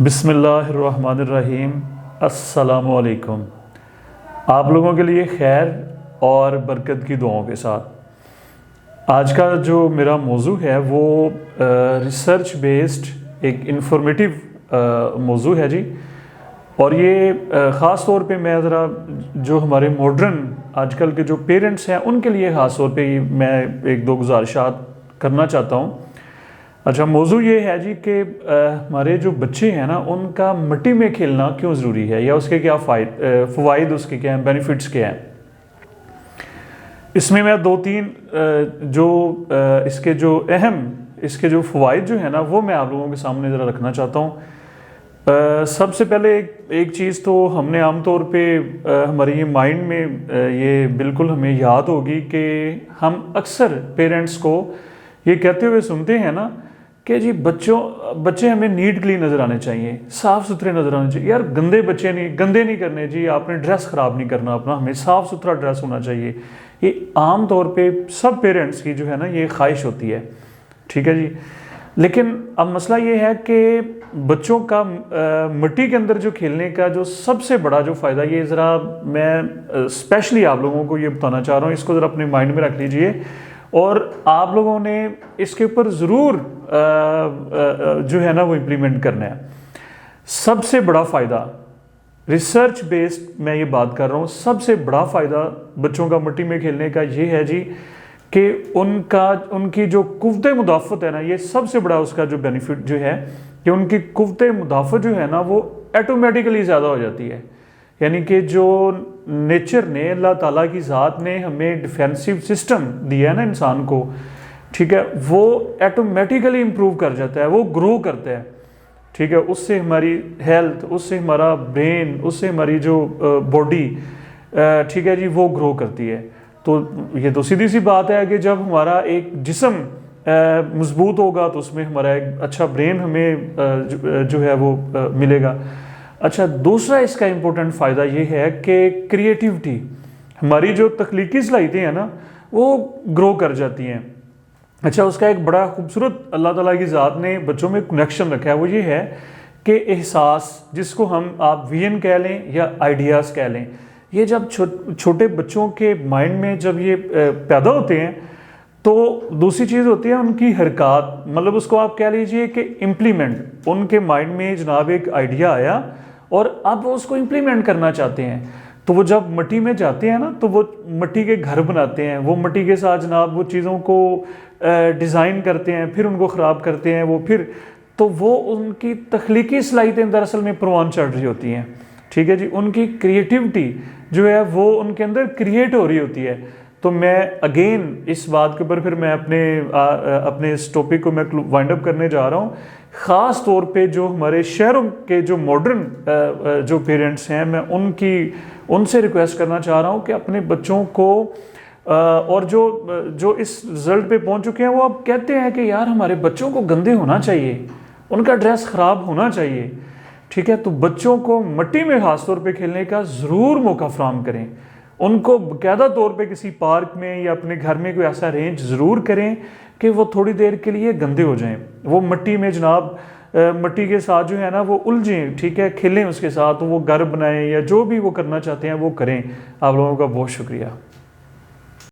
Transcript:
बिस्मिल्लाहिर्रहमानिर्रहीम। अस्सलामुअलैकुम। आप लोगों के लिए खैर और बरकत की दुआओं के साथ आज का जो मेरा मौजू है वो रिसर्च बेस्ड एक इंफॉर्मेटिव मौजू है जी। और ये ख़ास तौर पे मैं ज़रा जो हमारे मॉडर्न आजकल के जो पेरेंट्स हैं उनके लिए ख़ास तौर पे मैं एक दो गुजारिशात करना चाहता हूँ। अच्छा, मौजू ये है जी कि हमारे जो बच्चे हैं ना उनका मिट्टी में खेलना क्यों ज़रूरी है या उसके क्या फ़वाइद उसके क्या हैं, बेनिफिट्स क्या हैं। इसमें मैं दो तीन इसके जो फ़वाइद जो है ना वो मैं आप लोगों के सामने ज़रा रखना चाहता हूँ। सबसे पहले एक चीज़ तो हमने आम तौर पे हमारे ये माइंड में ये बिल्कुल हमें याद होगी कि हम अक्सर पेरेंट्स को ये कहते हुए सुनते हैं ना कि जी बच्चे हमें नीट क्लीन नज़र आने चाहिए, साफ़ सुथरे नज़र आने चाहिए। यार गंदे नहीं करने जी, आपने ड्रेस ख़राब नहीं करना अपना, हमें साफ़ सुथरा ड्रेस होना चाहिए। ये आम तौर पे सब पेरेंट्स की जो है ना ये ख्वाहिश होती है, ठीक है जी। लेकिन अब मसला ये है कि बच्चों का मिट्टी के अंदर जो खेलने का जो सबसे बड़ा जो फ़ायदा, ये ज़रा मैं स्पेशली आप लोगों को ये बताना चाह रहा हूँ, इसको ज़रा अपने माइंड में रख लीजिए और आप लोगों ने इसके ऊपर ज़रूर जो है ना वो इम्प्लीमेंट करना है। सबसे बड़ा फ़ायदा रिसर्च बेस्ड मैं ये बात कर रहा हूँ, सबसे बड़ा फ़ायदा बच्चों का मिट्टी में खेलने का ये है जी कि उनकी जो कुव्वत मुदाफ़त है ना, ये सबसे बड़ा उसका जो बेनिफिट जो है कि उनकी कुव्वत मुदाफ़त जो है ना वो ऑटोमेटिकली ज़्यादा हो जाती है। यानी कि जो नेचर ने, अल्लाह ताला की ज़ात ने हमें डिफेंसिव सिस्टम दिया है ना इंसान को, ठीक है, वो ऑटोमेटिकली इम्प्रूव कर जाता है, वो ग्रो करता है, ठीक है। उससे हमारी हेल्थ, उससे हमारा ब्रेन, उससे हमारी जो बॉडी, ठीक है जी, वो ग्रो करती है। तो ये तो सीधी सी बात है कि जब हमारा एक जिस्म मजबूत होगा तो उसमें हमारा एक अच्छा ब्रेन हमें जो है वो मिलेगा। अच्छा, दूसरा इसका इम्पोर्टेंट फ़ायदा ये है कि क्रिएटिविटी, हमारी जो तख्लीकी सलाहियतें हैं ना वो ग्रो कर जाती हैं। अच्छा, उसका एक बड़ा खूबसूरत अल्लाह ताला की ज़ात ने बच्चों में कनेक्शन रखा है, वो ये है कि एहसास, जिसको हम आप विजन कह लें या आइडियाज़ कह लें, ये जब छोटे बच्चों के माइंड में जब ये पैदा होते हैं तो दूसरी चीज़ होती है उनकी हरकत, मतलब उसको आप कह लीजिए कि इम्प्लीमेंट। उनके माइंड में जनाब एक आइडिया आया और अब वो उसको इम्प्लीमेंट करना चाहते हैं, तो वो जब मिट्टी में जाते हैं ना तो वो मिट्टी के घर बनाते हैं, वो मिट्टी के साथ जनाब वो चीज़ों को डिज़ाइन करते हैं, फिर उनको ख़राब करते हैं, तो वो उनकी तख्लीकी सलाहियतें दरअसल में परवान चढ़ रही होती हैं, ठीक है जी। उनकी क्रिएटिविटी जो है वो उनके अंदर क्रिएट हो रही होती है। तो मैं अगेन इस बात के ऊपर फिर मैं अपने इस टॉपिक को मैं वाइंड अप करने जा रहा हूँ। ख़ास तौर पे जो हमारे शहरों के जो मॉडर्न जो पेरेंट्स हैं, मैं उनसे रिक्वेस्ट करना चाह रहा हूँ कि अपने बच्चों को और जो इस रिज़ल्ट पे पहुँच चुके हैं वो अब कहते हैं कि यार हमारे बच्चों को गंदे होना चाहिए, उनका ड्रेस ख़राब होना चाहिए, ठीक है। तो बच्चों को मिट्टी में ख़ास तौर पे खेलने का ज़रूर मौका फ़राहम करें, उनको बाकायदा तौर पे किसी पार्क में या अपने घर में कोई ऐसा अरेंज ज़रूर करें कि वो थोड़ी देर के लिए गंदे हो जाएं, वो मिट्टी में जनाब मिट्टी के साथ जो है ना वो उलझें, ठीक है, खेलें उसके साथ, वो घर बनाएं या जो भी वो करना चाहते हैं वो करें। आप लोगों का बहुत शुक्रिया।